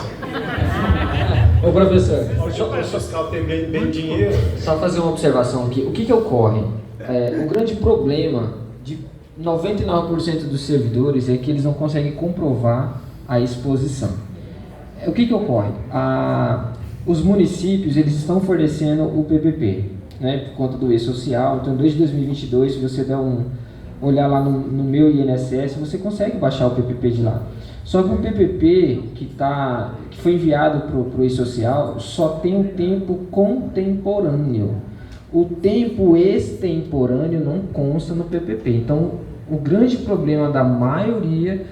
Ô professor, O fiscal tem bem dinheiro. só fazer uma observação aqui. O que ocorre? O grande problema de 99% dos servidores é que eles não conseguem comprovar a exposição. O que ocorre? Os municípios eles estão fornecendo o PPP, né, por conta do E-Social. Então, desde 2022, se você der olhar lá no meu INSS, você consegue baixar o PPP de lá. Só que o PPP que foi enviado para o E-Social só tem um tempo contemporâneo. O tempo extemporâneo não consta no PPP. Então, o grande problema da maioria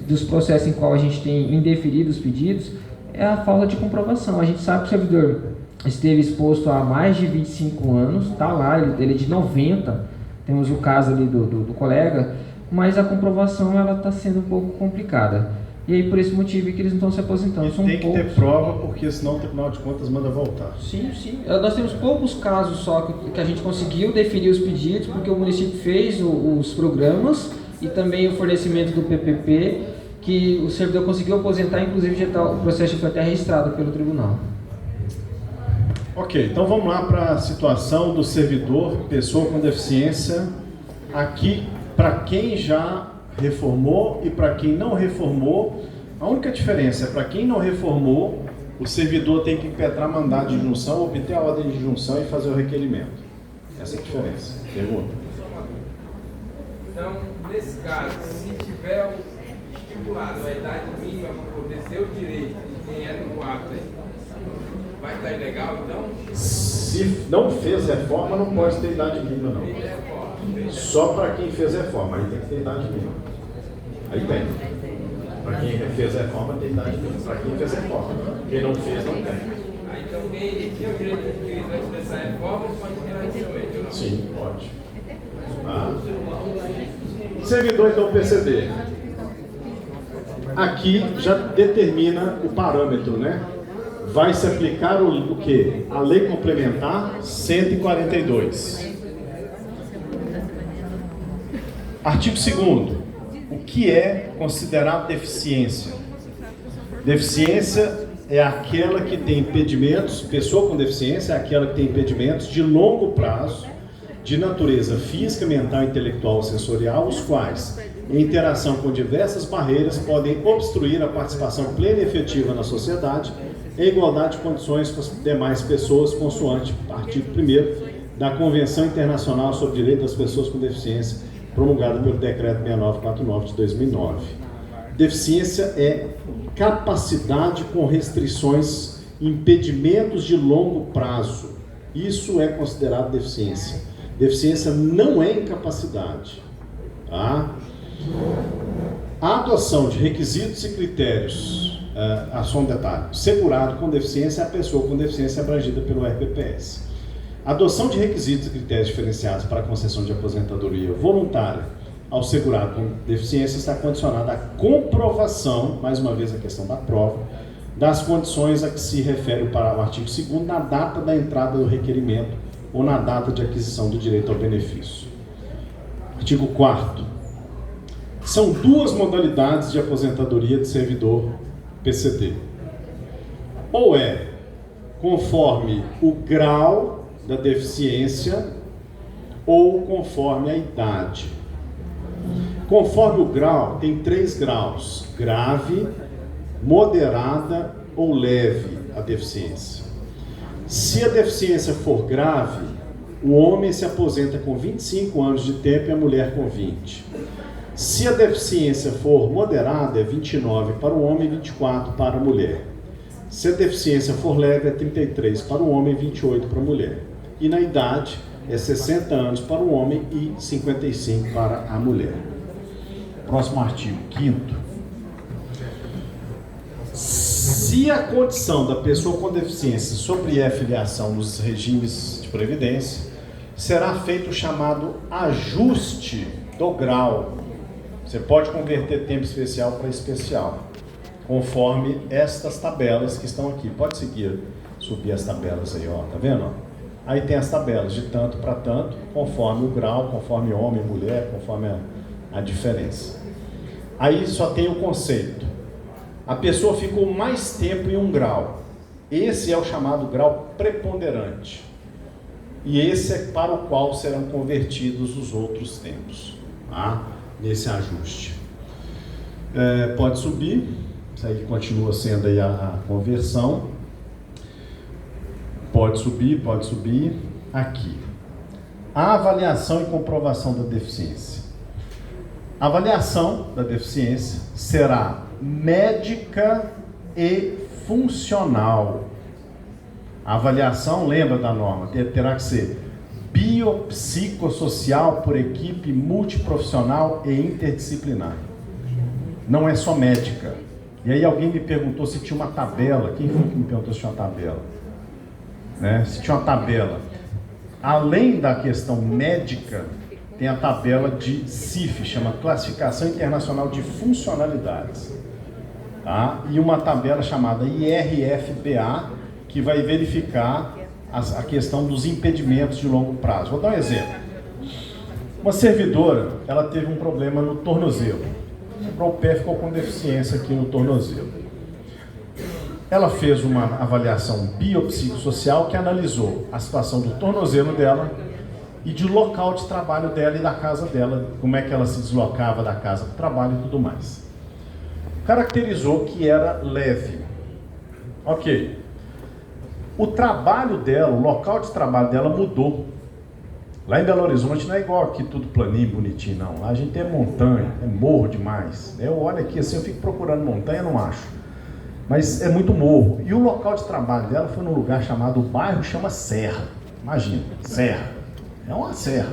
dos processos em qual a gente tem indeferido os pedidos é a falta de comprovação. A gente sabe que o servidor esteve exposto há mais de 25 anos, está lá, ele é de 90, temos o caso ali do colega, mas a comprovação ela está sendo um pouco complicada. E aí por esse motivo é que eles não estão se aposentando. E tem que ter prova, porque senão o Tribunal de Contas manda voltar. Sim. Nós temos poucos casos só que a gente conseguiu definir os pedidos, porque o município fez os programas e também o fornecimento do PPP, que o servidor conseguiu aposentar, inclusive já o processo já foi até registrado pelo tribunal. Ok, então vamos lá para a situação do servidor, pessoa com deficiência, aqui para quem já reformou e para quem não reformou. A única diferença é para quem não reformou, o servidor tem que impetrar mandado de junção, obter a ordem de junção e fazer o requerimento. Essa é a diferença. Pergunta. Então, nesse caso, se tiver estipulado a idade mínima para poder ter o direito de quem é no ato, vai estar ilegal, então? Se não fez reforma, não pode ter idade mínima, não. Só para quem fez reforma, aí tem que ter idade mínima. Aí tem. Para quem fez reforma, tem idade mínima. Para quem fez reforma. Quem não fez, não tem. Aí, então, quem tinha o direito de adquirir antes dessa reforma, pode ter inicialmente, ou não? Sim, pode. Servidor, então, PCD. Aqui já determina o parâmetro, né? Vai se aplicar o quê? A Lei Complementar 142. Artigo 2º. O que é considerado deficiência? Deficiência é aquela que tem impedimentos, pessoa com deficiência é aquela que tem impedimentos de longo prazo, de natureza física, mental, intelectual ou sensorial, os quais, em interação com diversas barreiras, podem obstruir a participação plena e efetiva na sociedade, em igualdade de condições com as demais pessoas, consoante artigo 1º da Convenção Internacional sobre o Direito das Pessoas com Deficiência, promulgada pelo Decreto 6949 de 2009. Deficiência é capacidade com restrições, impedimentos de longo prazo. Isso é considerado deficiência. Deficiência não é incapacidade. Tá? A adoção de requisitos e critérios, só um detalhe, segurado com deficiência é a pessoa com deficiência abrangida pelo RPPS. A adoção de requisitos e critérios diferenciados para a concessão de aposentadoria voluntária ao segurado com deficiência está condicionada à comprovação, mais uma vez a questão da prova, das condições a que se refere o artigo 2º na data da entrada do requerimento ou na data de aquisição do direito ao benefício. Artigo 4º. São duas modalidades de aposentadoria de servidor PCD. Ou é conforme o grau da deficiência ou conforme a idade. Conforme o grau, tem 3 graus: grave, moderada ou leve a deficiência. Se a deficiência for grave, o homem se aposenta com 25 anos de tempo e a mulher com 20. Se a deficiência for moderada, é 29 para o homem e 24 para a mulher. Se a deficiência for leve, é 33 para o homem e 28 para a mulher. E na idade, é 60 anos para o homem e 55 para a mulher. Próximo artigo, 5º. Se a condição da pessoa com deficiência sobre a filiação nos regimes de previdência, será feito o chamado ajuste do grau. Você pode converter tempo especial para especial, conforme estas tabelas que estão aqui. Pode seguir, subir as tabelas aí, ó, tá vendo? Aí tem as tabelas de tanto para tanto, conforme o grau, conforme homem, mulher, conforme a diferença. Aí só tem o conceito. A pessoa ficou mais tempo em um grau. Esse é o chamado grau preponderante. E esse é para o qual serão convertidos os outros tempos, tá? Nesse ajuste. Pode subir. Isso aí continua sendo aí a conversão. Pode subir. Aqui. A avaliação e comprovação da deficiência. A avaliação da deficiência será médica e funcional. A avaliação, lembra da norma, terá que ser biopsicossocial por equipe multiprofissional e interdisciplinar. Não é só médica. E aí alguém me perguntou se tinha uma tabela. Quem foi que me perguntou se tinha uma tabela? Se tinha uma tabela. Além da questão médica, tem a tabela de CIF, chama Classificação Internacional de Funcionalidades. Tá? E uma tabela chamada IRFBA, que vai verificar a questão dos impedimentos de longo prazo. Vou dar um exemplo. Uma servidora, ela teve um problema no tornozelo. O pé ficou com deficiência aqui no tornozelo. Ela fez uma avaliação biopsicossocial que analisou a situação do tornozelo dela e de local de trabalho dela e da casa dela, como é que ela se deslocava da casa para o trabalho e tudo mais. Caracterizou que era leve. Ok. O trabalho dela, o local de trabalho dela mudou. Lá em Belo Horizonte não é igual aqui, tudo planinho, bonitinho, não. Lá a gente tem montanha, é morro demais. Eu olho aqui assim, eu fico procurando montanha, não acho. Mas é muito morro. E o local de trabalho dela foi num lugar chamado, o bairro chama Serra. Imagina, Serra. É uma serra.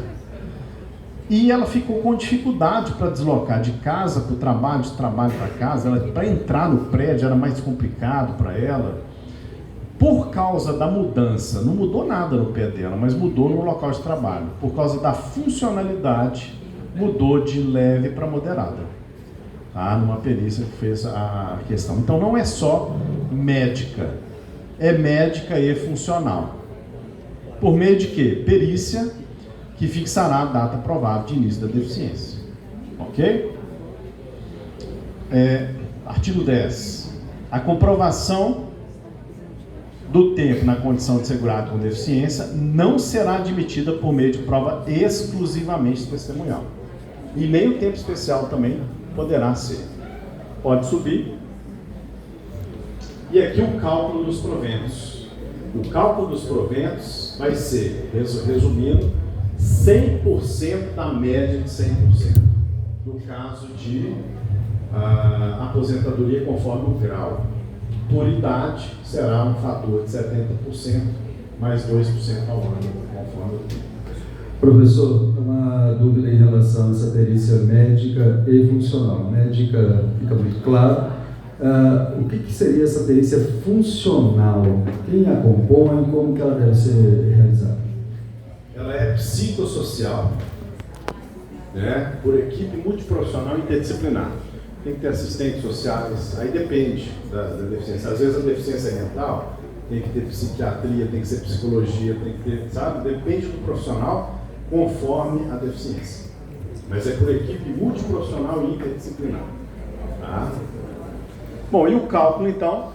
E ela ficou com dificuldade para deslocar de casa para o trabalho, de trabalho para casa. Para entrar no prédio era mais complicado para ela. Por causa da mudança, não mudou nada no pé dela, mas mudou no local de trabalho. Por causa da funcionalidade, mudou de leve para moderada. Tá? Numa perícia que fez a questão. Então não é só médica, é médica e funcional. Por meio de quê? Perícia, que fixará a data provável de início da deficiência. Ok? Artigo 10. A comprovação do tempo na condição de segurado com deficiência não será admitida por meio de prova exclusivamente testemunhal. E nem o tempo especial também poderá ser. Pode subir. E aqui o cálculo dos proventos. O cálculo dos proventos vai ser, resumindo, 100% da média de 100%. No caso de aposentadoria conforme o grau. Por idade, será um fator de 70%, mais 2% ao ano, conforme o tempo. Professor, uma dúvida em relação a essa perícia médica e funcional. Médica fica muito claro. O que seria essa perícia funcional? Quem a compõe? Como que ela deve ser realizada? Ela é psicossocial, né, por equipe multiprofissional interdisciplinar. Tem que ter assistentes sociais, aí depende da deficiência. Às vezes a deficiência é mental, tem que ter psiquiatria, tem que ser psicologia, tem que ter, sabe? Depende do profissional conforme a deficiência. Mas é por equipe multiprofissional e interdisciplinar. Tá? Bom, e o cálculo, então,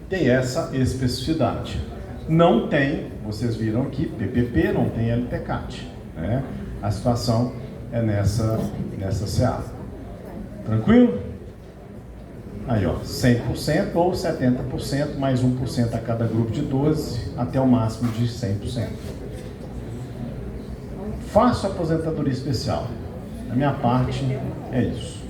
tem essa especificidade. Não tem, vocês viram aqui, PPP, não tem LPCAT. Né? A situação é nessa seara. Tranquilo? Aí, ó, 100% ou 70%, mais 1% a cada grupo de 12, até o máximo de 100%. Faço aposentadoria especial. Da minha parte, é isso.